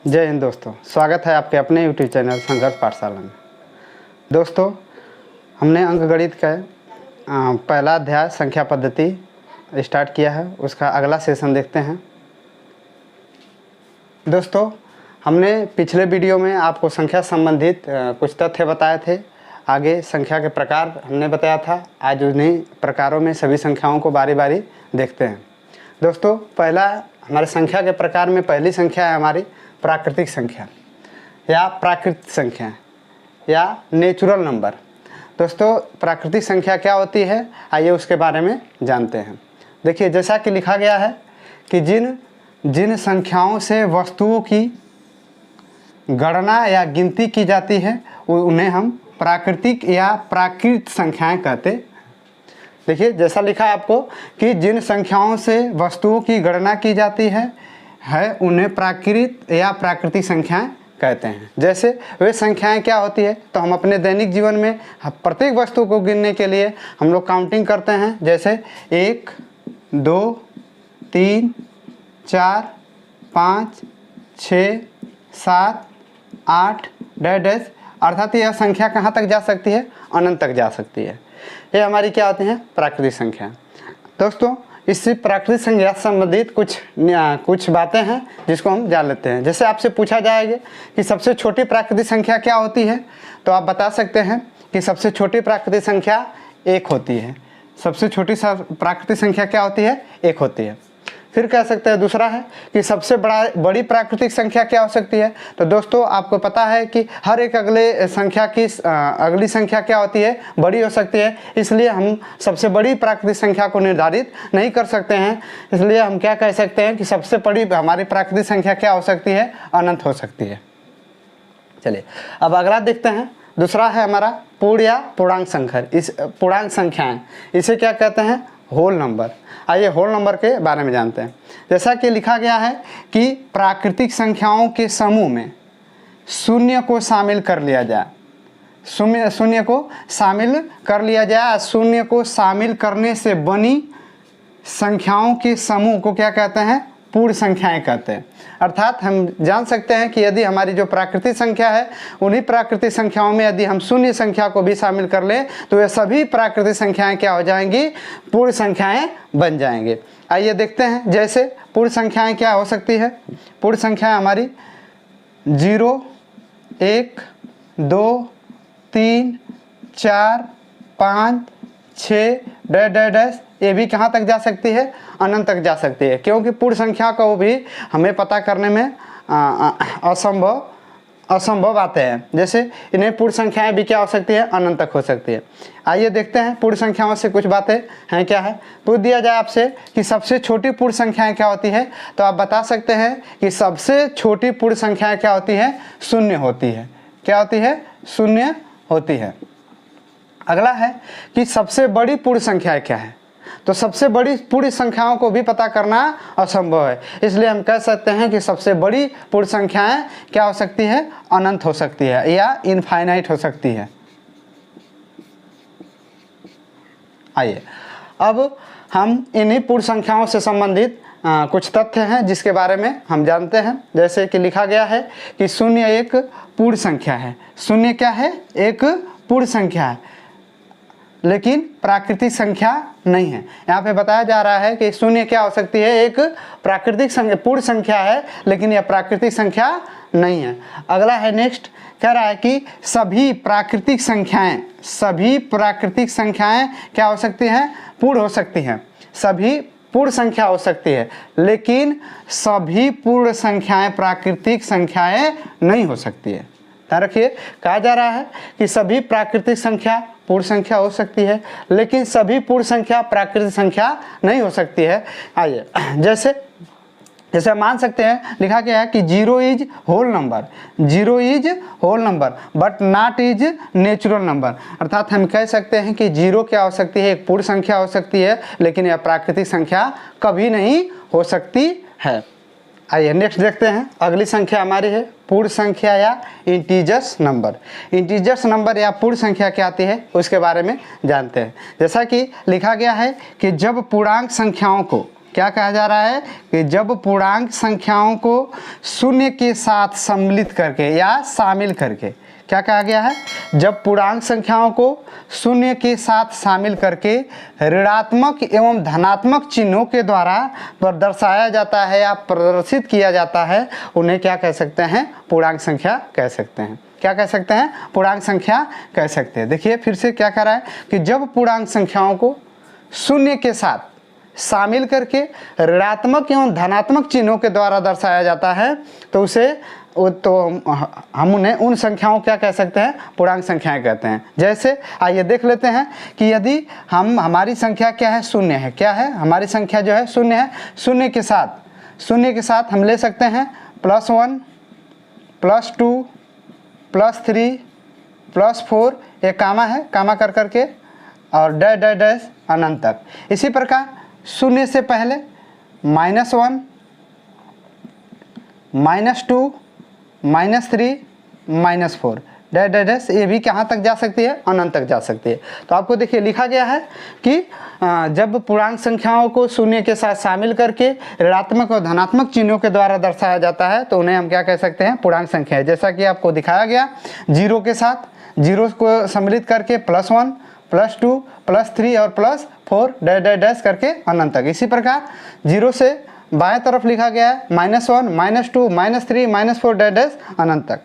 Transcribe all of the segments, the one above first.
जय हिंद दोस्तों, स्वागत है आपके अपने यूट्यूब चैनल संघर्ष पाठशाला में। दोस्तों, हमने अंकगणित का पहला अध्याय संख्या पद्धति स्टार्ट किया है, उसका अगला सेशन देखते हैं। दोस्तों, हमने पिछले वीडियो में आपको संख्या संबंधित कुछ तथ्य बताए थे। आगे संख्या के प्रकार हमने बताया था। आज उन्हीं प्रकारों में सभी संख्याओं को बारी बारी देखते हैं। दोस्तों, पहला हमारे संख्या के प्रकार में पहली संख्या है हमारी प्राकृतिक संख्या या प्राकृतिक संख्या या नेचुरल नंबर। दोस्तों, प्राकृतिक संख्या क्या होती है, आइए उसके बारे में जानते हैं। देखिए, जैसा कि लिखा गया है कि जिन संख्याओं से वस्तुओं की गणना या गिनती की जाती है उन्हें हम प्राकृतिक या प्राकृत संख्याएं कहते हैं। देखिए, जैसा लिखा है आपको कि जिन संख्याओं से वस्तुओं की गणना की जाती है उन्हें प्राकृत या प्राकृतिक संख्याएं कहते हैं। जैसे वे संख्याएं क्या होती है, तो हम अपने दैनिक जीवन में प्रत्येक वस्तु को गिनने के लिए हम लोग काउंटिंग करते हैं। जैसे 1, 2, 3, 4, 5, 6, 7, 8 डैश, अर्थात यह संख्या कहाँ तक जा सकती है, अनंत तक जा सकती है। ये हमारी क्या होती है, प्राकृतिक संख्या। दोस्तों, इससे प्राकृतिक संख्या से संबंधित कुछ बातें हैं जिसको हम जान लेते हैं। जैसे आपसे पूछा जाएगा कि सबसे छोटी प्राकृतिक संख्या क्या होती है, तो आप बता सकते हैं कि सबसे छोटी प्राकृतिक संख्या 1 होती है। सबसे छोटी प्राकृतिक संख्या क्या होती है, 1 होती है। फिर कह सकते हैं दूसरा है कि सबसे बड़ी प्राकृतिक संख्या क्या हो सकती है। तो दोस्तों, आपको पता है कि हर एक अगले संख्या की अगली संख्या क्या होती है, बड़ी हो सकती है। इसलिए हम सबसे बड़ी प्राकृतिक संख्या को निर्धारित नहीं कर सकते हैं। इसलिए हम क्या कह सकते हैं कि सबसे बड़ी हमारी प्राकृतिक संख्या क्या हो सकती है, अनंत हो सकती है। चलिए, अब अगला देखते हैं। दूसरा है हमारा पूर्ण या पूर्णांक संख्या। इस पूर्णांक संख्याएं, इसे क्या कहते हैं, होल नंबर। आइए होल नंबर के बारे में जानते हैं। जैसा कि लिखा गया है कि प्राकृतिक संख्याओं के समूह में शून्य को शामिल कर लिया जाए। शून्य को शामिल कर लिया जाए। शून्य को शामिल करने से बनी संख्याओं के समूह को क्या कहते हैं, पूर्ण संख्याएं कहते हैं। अर्थात हम जान सकते हैं कि यदि हमारी जो प्राकृतिक संख्या है, उन्हीं प्राकृतिक संख्याओं में यदि हम शून्य संख्या को भी शामिल कर लें तो ये सभी प्राकृतिक संख्याएं क्या हो जाएंगी, पूर्ण संख्याएं बन जाएंगे। आइए देखते हैं। जैसे पूर्ण संख्याएं क्या हो सकती है। पूर्ण संख्याएं हमारी 0, 1, 2, 3, 4, 5, 6 डैश, ये भी कहाँ तक जा सकती है, अनंत तक जा सकती है। क्योंकि पूर्ण संख्या को भी हमें पता करने में असंभव बातें हैं। जैसे इन्हें पूर्ण संख्याएं भी क्या हो सकती है, अनंत तक हो सकती है। आइए देखते हैं पूर्ण संख्याओं से कुछ बातें हैं क्या है। पूछ दिया जाए आपसे कि सबसे छोटी पूर्ण संख्याएं क्या होती है, तो आप बता सकते हैं कि सबसे छोटी पूर्ण संख्याएं क्या होती है, शून्य होती है। क्या होती है, शून्य होती है। अगला है कि सबसे बड़ी पूर्ण संख्या क्या है। तो सबसे बड़ी पूर्ण संख्याओं को भी पता करना असंभव है। इसलिए हम कह सकते हैं कि सबसे बड़ी पूर्ण संख्याएं क्या हो सकती है, अनंत हो सकती है या इनफाइनाइट हो सकती है। आइए, अब हम इन्हीं पूर्ण संख्याओं से संबंधित कुछ तथ्य हैं जिसके बारे में हम जानते हैं। जैसे कि लिखा गया है कि शून्य एक पूर्ण संख्या है। शून्य क्या है, एक पूर्ण संख्या है, लेकिन प्राकृतिक संख्या नहीं है। यहाँ पे बताया जा रहा है कि शून्य क्या हो सकती है, एक प्राकृतिक संख्या, पूर्ण संख्या है, लेकिन यह प्राकृतिक संख्या नहीं है। अगला है नेक्स्ट, कह रहा है कि सभी प्राकृतिक संख्याएं क्या हो सकती हैं, पूर्ण हो सकती हैं। सभी पूर्ण संख्या हो सकती है, लेकिन सभी पूर्ण संख्याएं प्राकृतिक संख्याएं नहीं हो सकती है। ध्यान रखिए, कहा जा रहा है कि सभी प्राकृतिक संख्या पूर्ण संख्या हो सकती है, लेकिन सभी पूर्ण संख्या प्राकृतिक संख्या नहीं हो सकती है। आइए, जैसे मान सकते हैं, लिखा गया है कि 0 is whole number, 0 is whole number but not is natural number. अर्थात हम कह सकते हैं कि 0 क्या हो सकती है, एक पूर्ण संख्या हो सकती है, लेकिन यह प्राकृतिक संख्या कभी नहीं हो सकती है। आइए नेक्स्ट देखते हैं। अगली संख्या हमारी है पूर्ण संख्या या इंटीजर्स नंबर। इंटीजर्स नंबर या पूर्ण संख्या क्या आती है, उसके बारे में जानते हैं। जैसा कि लिखा गया है कि जब पूर्णांक संख्याओं को क्या कहा जा रहा है कि जब पूर्णांक संख्याओं को शून्य के साथ सम्मिलित करके या शामिल करके, क्या कहा गया है, जब पूर्णांक संख्याओं को शून्य के साथ शामिल करके ऋणात्मक एवं धनात्मक चिन्हों के द्वारा दर्शाया जाता है या प्रदर्शित किया जाता है, उन्हें क्या कह सकते हैं, पूर्णांक संख्या कह सकते हैं। क्या कह सकते हैं, पूर्णांक संख्या कह सकते हैं। देखिए फिर से क्या कह रहा है कि जब पूर्णांक संख्याओं को शून्य के साथ शामिल करके ऋणात्मक एवं धनात्मक चिन्हों के द्वारा दर्शाया जाता है तो हम उन्हें उन संख्याओं क्या कह सकते हैं, पूर्णांक संख्याएं कहते हैं। जैसे आइए देख लेते हैं कि यदि हमारी संख्या क्या है, शून्य है। क्या है हमारी संख्या जो है, शून्य है। शून्य के साथ हम ले सकते हैं +1 +2 +3 +4, एक कामा है, कामा कर करके और डैश डैश डैश अनंत तक। इसी प्रकार शून्य से पहले -1 -2 -3 -4 डैश डैश डैश, ये भी कहाँ तक जा सकती है, अनंत तक जा सकती है। तो आपको देखिए लिखा गया है कि जब पूर्णांक संख्याओं को शून्य के साथ शामिल करके ऋणात्मक और धनात्मक चिन्हों के द्वारा दर्शाया जाता है तो उन्हें हम क्या कह सकते हैं, पूर्णांक संख्या है। जैसा कि आपको दिखाया गया, जीरो के साथ जीरो को सम्मिलित करके +1 +2 +3 और +4 डैश डैश डैश करके अनंत तक। इसी प्रकार जीरो से बाएं तरफ लिखा गया है -1 -2 -3 -4 डैश डैश अनंत तक।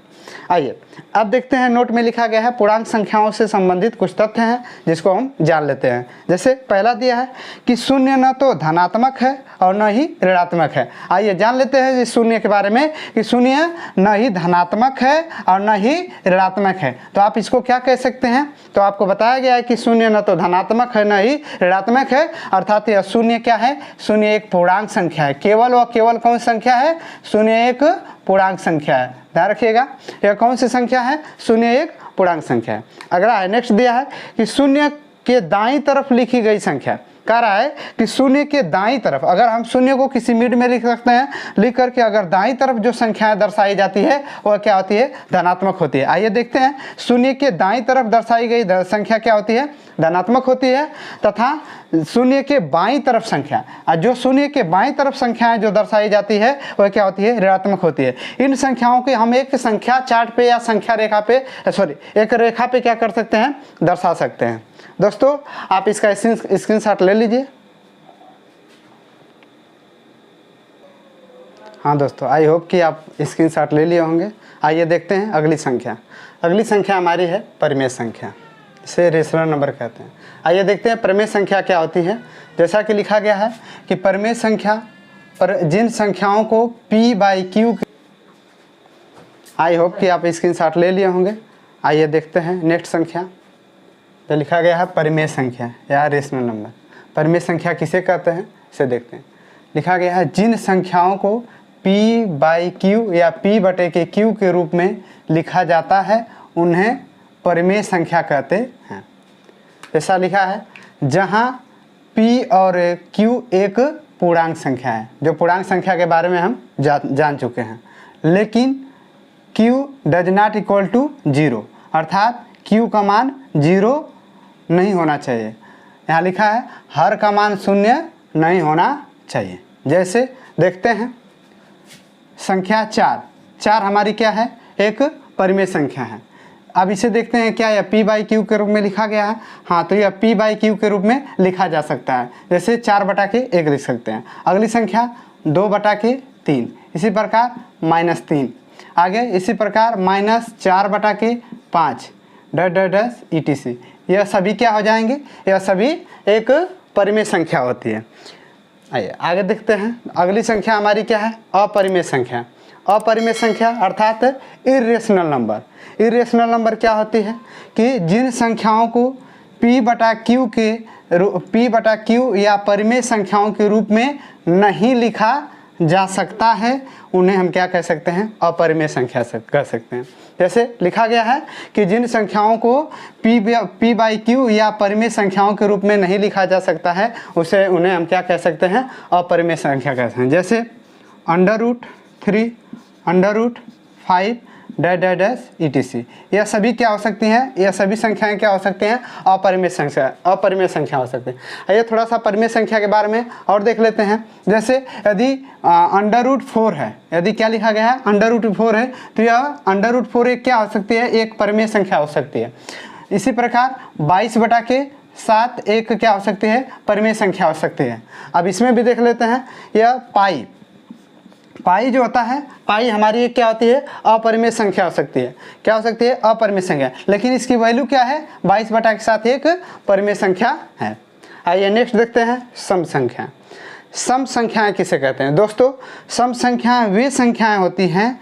आइए अब देखते हैं, नोट में लिखा गया है पूर्णांक संख्याओं से संबंधित कुछ तथ्य हैं जिसको हम जान लेते हैं। जैसे पहला दिया है कि शून्य न तो धनात्मक है और न ही ऋणात्मक है। आइए जान लेते हैं इस शून्य के बारे में कि शून्य न ही धनात्मक है और न ही ऋणात्मक है। तो आप इसको क्या कह सकते हैं, तो आपको बताया गया है कि शून्य न तो धनात्मक है न ही ऋणात्मक है, अर्थात यह शून्य क्या है, शून्य एक पूर्णांक संख्या है। केवल व केवल कौन संख्या है, शून्य एक पूर्णांक संख्या है। ध्यान रखिएगा, यह कौन सी संख्या है, शून्य एक पूर्णांक संख्या है। अगला है, नेक्स्ट दिया है कि शून्य के दाईं तरफ लिखी गई संख्या, कह रहा है कि शून्य के दाईं तरफ, अगर हम शून्य को किसी मिड में लिख सकते हैं, लिख करके अगर दाईं तरफ जो संख्याएं दर्शाई जाती है वह क्या होती है, धनात्मक होती है। आइए देखते हैं, शून्य के दाईं तरफ दर्शाई गई संख्या क्या होती है, धनात्मक होती है, तथा शून्य के बाईं तरफ संख्या, जो शून्य के बाईं तरफ संख्याएं जो दर्शाई जाती है वह क्या होती है, ऋणात्मक होती है। इन संख्याओं के हम एक संख्या चार्ट पे या संख्या रेखा पे, एक रेखा पे क्या कर सकते हैं, दर्शा सकते हैं। दोस्तों आप इसका स्क्रीनशॉट ले लीजिए। हाँ दोस्तों, आई होप कि आप स्क्रीनशॉट ले लिए होंगे। आइए देखते हैं अगली संख्या। अगली संख्या हमारी है परिमेय संख्या, इसे रेशनल नंबर कहते हैं। आइए देखते हैं परिमेय संख्या क्या होती है। जैसा कि लिखा गया है कि परिमेय संख्या पर जिन संख्याओं को P/Q, आई होप कि आप स्क्रीनशॉट ले लिए होंगे। आइए देखते हैं नेक्स्ट संख्या, तो लिखा गया है परिमेय संख्या या रेशनल नंबर। परिमेय संख्या किसे कहते हैं, इसे देखते हैं। लिखा गया है जिन संख्याओं को P/Q या P/Q के रूप में लिखा जाता है उन्हें परिमेय संख्या कहते हैं। ऐसा लिखा है जहां P और Q एक पूर्णांक संख्या है, जो पूर्णांक संख्या के बारे में हम जान चुके हैं, लेकिन Q does not equal to 0, अर्थात Q का मान 0 नहीं होना चाहिए। यहाँ लिखा है हर का मान 0 नहीं होना चाहिए। जैसे देखते हैं संख्या 4 हमारी क्या है, एक परिमेय संख्या है। अब इसे देखते हैं क्या यह P/Q के रूप में लिखा गया है। हाँ, तो यह P/Q के रूप में लिखा जा सकता है। जैसे 4/1 लिख सकते हैं। अगली संख्या 2/3, इसी प्रकार -3, आगे इसी प्रकार -4/5 डैश डैश डैश etc। यह सभी क्या हो जाएंगे, यह सभी एक परिमेय संख्या होती है। आइए आगे देखते हैं। अगली संख्या हमारी क्या है, अपरिमेय संख्या। अपरिमेय संख्या अर्थात इर्रेशनल नंबर। इर्रेशनल नंबर क्या होती है कि जिन संख्याओं को P/Q या परिमेय संख्याओं के रूप में नहीं लिखा जा सकता है उन्हें हम क्या कह सकते हैं, अपरिमेय संख्या कह सकते हैं। जैसे लिखा गया है कि जिन संख्याओं को P/Q या परिमेय संख्याओं के रूप में नहीं लिखा जा सकता है उन्हें हम क्या कह सकते हैं, अपरिमेय संख्या कहते हैं। जैसे √3 √5 डैश डैश डैश ETC। यह सभी क्या हो सकती हैं, यह सभी संख्याएं क्या हो सकती हैं, अपरिमेय संख्या हो सकती है। आइए थोड़ा सा परिमेय संख्या के बारे में और देख लेते हैं। जैसे यदि √4 है, यदि क्या लिखा गया है, √4 है, तो यह √4 एक क्या हो सकती है, एक परिमेय संख्या हो सकती है। इसी प्रकार 22/7 एक क्या हो सकती है, परिमेय संख्या हो सकती है। अब इसमें भी देख लेते हैं, यह पाई जो होता है, पाई हमारी एक क्या होती है, अपरिमेय संख्या हो सकती है। क्या हो सकती है, अपरिमेय संख्या, लेकिन इसकी वैल्यू क्या है, 22/7 एक परिमेय संख्या है। आइए नेक्स्ट देखते हैं, सम संख्या। सम संख्याएं किसे कहते हैं दोस्तों? सम संख्याएं वे संख्याएं होती हैं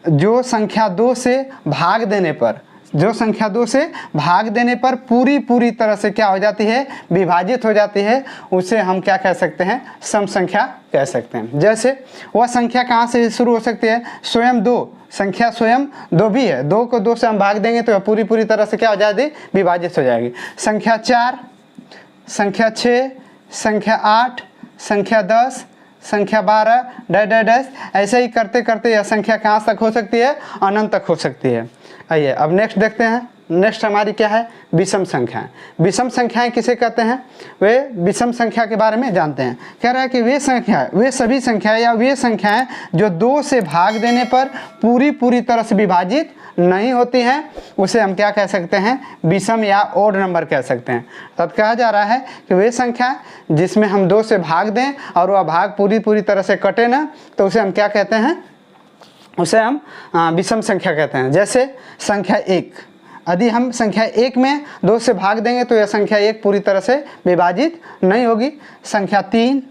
जो संख्या 2 से भाग देने पर, जो संख्या 2 से भाग देने पर पूरी तरह से क्या हो जाती है, विभाजित हो जाती है, उसे हम क्या कह सकते हैं, सम संख्या कह सकते हैं। जैसे वह संख्या कहाँ से शुरू हो सकती है, स्वयं 2, संख्या स्वयं 2 भी है, 2 को 2 से हम भाग देंगे तो पूरी तरह से क्या हो जाएगी, विभाजित हो जाएगी। संख्या 4, संख्या 6, संख्या 8, संख्या 10, संख्या 12 डैश डैश डैश, ऐसे ही करते करते यह संख्या कहाँ तक हो सकती है, अनंत तक हो सकती है। आइए अब नेक्स्ट देखते हैं। नेक्स्ट हमारी क्या है, विषम संख्याएं। विषम संख्याएं किसे कहते हैं, वे विषम संख्या के बारे में जानते हैं। कह रहा है कि वे सभी संख्याएं या वे संख्याएं जो 2 से भाग देने पर पूरी तरह से विभाजित नहीं होती हैं, उसे हम क्या कह सकते हैं, विषम या ओड नंबर कह सकते हैं। तब कहा जा रहा है कि वे संख्या जिसमें हम 2 से भाग दें और वह भाग पूरी तरह से कटे ना, तो उसे हम क्या कहते हैं, उसे हम विषम संख्या कहते हैं। जैसे संख्या 1, यदि हम संख्या 1 में 2 से भाग देंगे तो यह संख्या 1 पूरी तरह से विभाजित नहीं होगी। संख्या 3,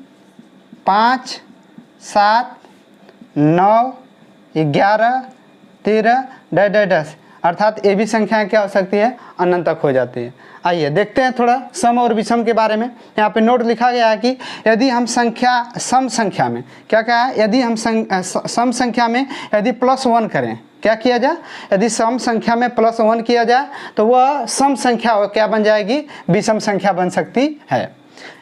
5, 7, 9, 11, 13 डैश डैश डैश, अर्थात ये भी संख्याएं क्या हो सकती है, अनंत तक हो जाती है। आइए देखते हैं थोड़ा सम और विषम के बारे में। यहाँ पे नोट लिखा गया है कि यदि हम सम संख्या में क्या कहा है, यदि हम सम संख्या में यदि +1 करें, क्या किया जाए, यदि सम संख्या में +1 किया जाए तो वह सम संख्या क्या बन जाएगी, विषम संख्या बन सकती है।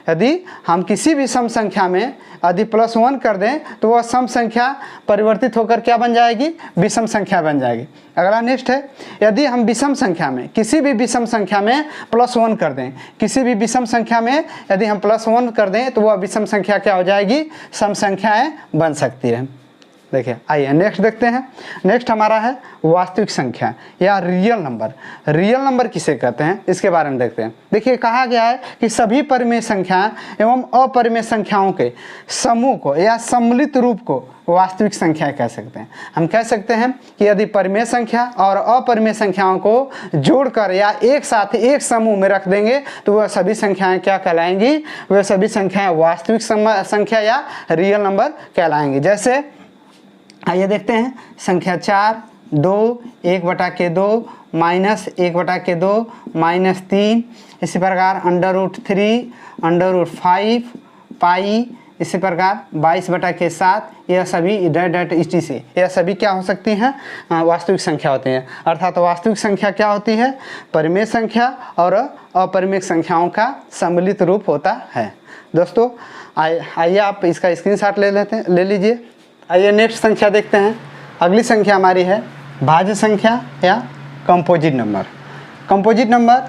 यदि हम किसी भी सम संख्या में यदि +1 कर दें तो वह सम संख्या परिवर्तित होकर क्या बन जाएगी, विषम संख्या बन जाएगी। अगला नेक्स्ट है, यदि हम विषम संख्या में किसी भी विषम संख्या में +1 कर दें, किसी भी विषम संख्या में यदि हम +1 कर दें तो वह विषम संख्या क्या हो जाएगी, सम संख्याएं बन सकती है। देखिए आइए नेक्स्ट देखते हैं। नेक्स्ट हमारा है वास्तविक संख्या या रियल नंबर। रियल नंबर किसे कहते हैं, इसके बारे में देखते हैं। देखिए कहा गया है कि सभी परिमेय संख्याएं एवं अपरिमेय संख्याओं के समूह को या सम्मिलित रूप को वास्तविक संख्या कह सकते हैं। हम कह सकते हैं कि यदि परिमेय संख्या और अपरिमेय संख्याओं को जोड़कर या एक साथ एक समूह में रख देंगे तो वह सभी संख्याएं क्या कहलाएंगी, वह सभी संख्याएं वास्तविक संख्या या रियल नंबर कहलाएंगी। जैसे आइए देखते हैं, संख्या 4, 2, 1/2, -1/2, -3, इसी प्रकार √3, √5, पाई, इसी प्रकार 22/7, यह सभी ETC, यह सभी क्या हो सकती हैं, वास्तविक संख्या होती हैं। अर्थात वास्तविक संख्या क्या होती है, परिमेय संख्या और अपरिमेय संख्याओं का सम्मिलित रूप होता है। दोस्तों आइए आप इसका स्क्रीनशॉट ले लीजिए। आइए नेक्स्ट संख्या देखते हैं। अगली संख्या हमारी है भाज्य संख्या या कंपोजिट नंबर। कंपोजिट नंबर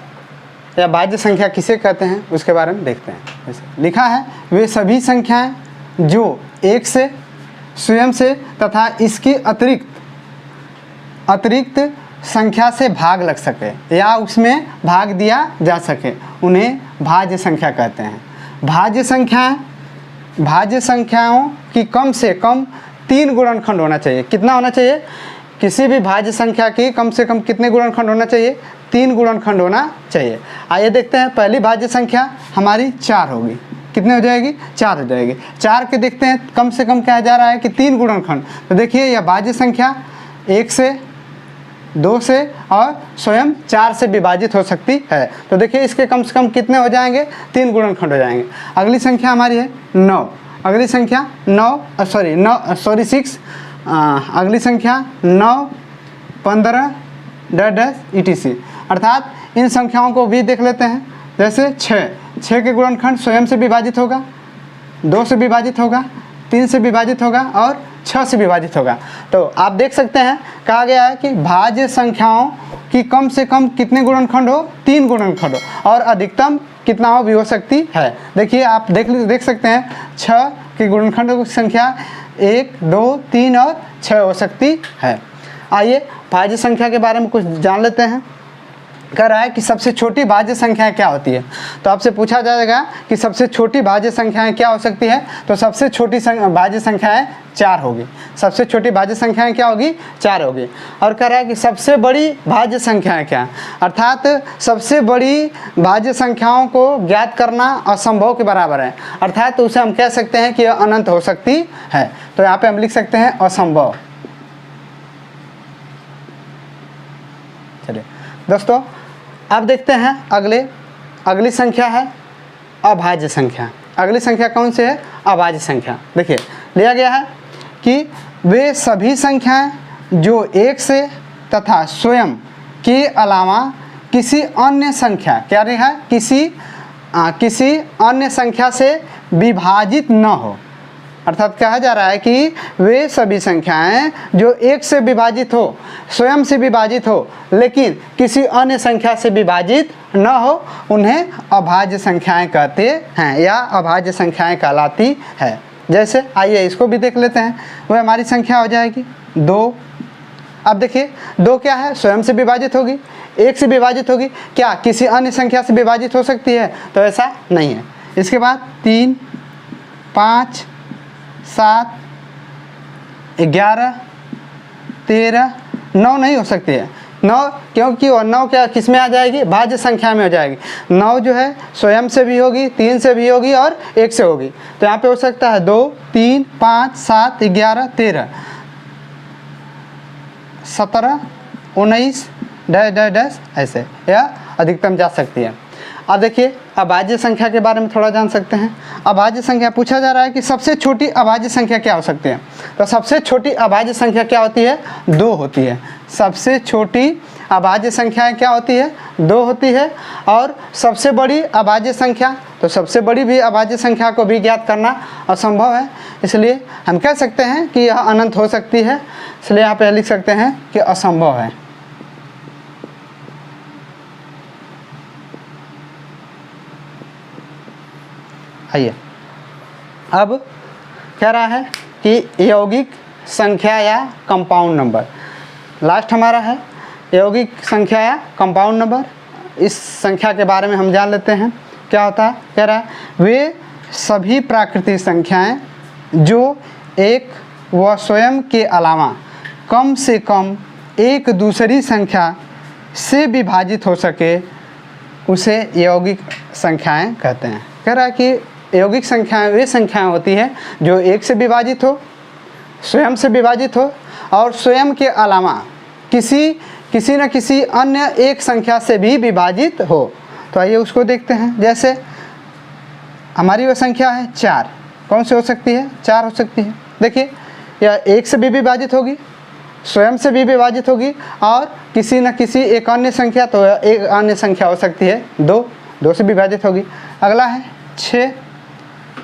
या भाज्य संख्या किसे कहते हैं उसके बारे में देखते हैं। जैसे लिखा है, वे सभी संख्याएं जो 1 से, स्वयं से तथा इसके अतिरिक्त संख्या से भाग लग सके या उसमें भाग दिया जा सके, उन्हें भाज्य संख्या कहते हैं। भाज्य संख्याओं की कम से कम 3 गुणनखंड होना चाहिए। कितना होना चाहिए, किसी भी भाज्य संख्या की कम से कम कितने गुणनखंड होना चाहिए, 3 गुणनखंड होना चाहिए। आइए देखते हैं, पहली भाज्य संख्या हमारी 4 होगी। कितने हो जाएगी, 4 हो जाएगी। 4 के देखते हैं कम से कम कहा जा रहा है कि 3 गुणनखंड। तो देखिए यह भाज्य संख्या 1 से, 2 से और स्वयं 4 से विभाजित हो सकती है। तो देखिए इसके कम से कम कितने हो जाएंगे, 3 गुणनखंड हो जाएंगे। अगली संख्या हमारी है 9। अगली संख्या 6। अगली संख्या 9, 15 ETC। अर्थात इन संख्याओं को भी देख लेते हैं। जैसे 6 के गुणनखंड स्वयं से विभाजित होगा, 2 से विभाजित होगा, 3 से विभाजित होगा और 6 से विभाजित होगा। तो आप देख सकते हैं कहा गया है कि भाज्य संख्याओं की कम से कम कितने गुणनखंड हो, 3 गुणनखंड हो, और अधिकतम कितना हो भी हो सकती है। देखिए आप देख सकते हैं 6 की गुणनखंडों की संख्या 1, 2, 3 और 6 हो सकती है। आइए भाज्य संख्या के बारे में कुछ जान लेते हैं। कह रहा है कि सबसे छोटी भाज्य संख्याएं क्या होती है। तो आपसे पूछा जाएगा कि सबसे छोटी भाज्य संख्याएं क्या हो सकती है, तो सबसे छोटी भाज्य संख्याएं 4 होगी। सबसे छोटी भाज्य संख्याएं क्या होगी, 4 होगी। और कह रहा है कि सबसे बड़ी भाज्य संख्याएं क्या, अर्थात सबसे बड़ी भाज्य संख्याओं को ज्ञात करना असंभव के बराबर है, अर्थात तो उसे हम कह सकते हैं कि यह अनंत हो सकती है। तो यहाँ पे हम लिख सकते हैं असंभव। चलिए दोस्तों, अब देखते हैं अगली संख्या है अभाज्य संख्या। अगली संख्या कौन सी है, अभाज्य संख्या। देखिए लिया गया है कि वे सभी संख्याएं जो 1 से तथा स्वयं के अलावा किसी अन्य संख्या, क्या रही है, किसी अन्य संख्या से विभाजित न हो। अर्थात कहा जा रहा है कि वे सभी संख्याएं जो 1 से विभाजित हो, स्वयं से विभाजित हो, लेकिन किसी अन्य संख्या से विभाजित न हो, उन्हें अभाज्य संख्याएं कहते हैं या अभाज्य संख्याएं कहलाती है। जैसे आइए इसको भी देख लेते हैं। वह हमारी संख्या हो जाएगी 2। अब देखिए 2 क्या है, स्वयं से विभाजित होगी, 1 से विभाजित होगी, क्या किसी अन्य संख्या से विभाजित हो सकती है, तो ऐसा नहीं है। इसके बाद 3, 5, 7, 11, 13, 9 नहीं हो सकती है। 9 क्योंकि और 9 क्या किस में आ जाएगी, भाज्य संख्या में हो जाएगी। 9 जो है स्वयं से भी होगी, 3 से भी होगी और 1 से होगी। तो यहाँ पे हो सकता है 2, 3, 5, 7, 11, 13, 17, 19 डैश ऐसे, या अधिकतम जा सकती है। अब देखिए अभाज्य संख्या के बारे में थोड़ा जान सकते हैं। अभाज्य संख्या पूछा जा रहा है कि सबसे छोटी अभाज्य संख्या क्या हो सकती है। तो सबसे छोटी अभाज्य संख्या क्या होती है, 2 होती है। सबसे छोटी अभाज्य संख्या क्या होती है, 2 होती है। और सबसे बड़ी अभाज्य संख्या, तो सबसे बड़ी भी अभाज्य संख्या को भी ज्ञात करना असंभव है, इसलिए हम कह सकते हैं कि यह अनंत हो सकती है। इसलिए यहाँ पे लिख सकते हैं कि असंभव है। आइए अब कह रहा है कि यौगिक संख्या या कंपाउंड नंबर। लास्ट हमारा है यौगिक संख्या या कंपाउंड नंबर। इस संख्या के बारे में हम जान लेते हैं क्या होता है। कह रहा है वे सभी प्राकृतिक संख्याएं जो एक व स्वयं के अलावा कम से कम एक दूसरी संख्या से विभाजित हो सके, उसे यौगिक संख्याएं कहते हैं। कह रहा है कि यौगिक संख्याएं वे संख्याएं होती है जो 1 से विभाजित हो, स्वयं से विभाजित हो और स्वयं के अलावा किसी न किसी अन्य एक संख्या से भी विभाजित हो। तो आइए उसको देखते हैं। जैसे हमारी वह संख्या है 4, कौन सी हो सकती है, 4 हो सकती है। देखिए यह 1 से भी विभाजित होगी, स्वयं से भी विभाजित होगी और किसी न किसी एक अन्य संख्या, तो एक अन्य संख्या हो सकती है 2 से विभाजित होगी। अगला है 6।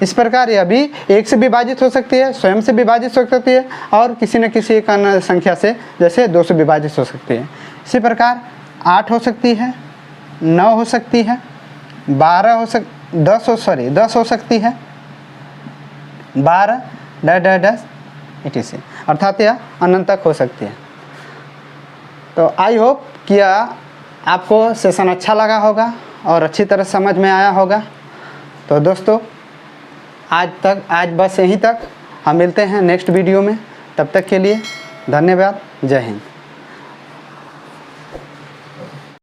इस प्रकार यह भी 1 से विभाजित हो सकती है, स्वयं से विभाजित हो सकती है और किसी न किसी एक अन्य संख्या से जैसे 2 से विभाजित हो सकती है। इसी प्रकार 8 हो सकती है, 9 हो सकती है, 10 हो सकती है, 12 डैश etc, अर्थात यह अनंत तक हो सकती है। तो आई होप कि आपको सेशन अच्छा लगा होगा और अच्छी तरह समझ में आया होगा। तो दोस्तों आज बस यहीं तक। हम मिलते हैं नेक्स्ट वीडियो में। तब तक के लिए धन्यवाद। जय हिंद।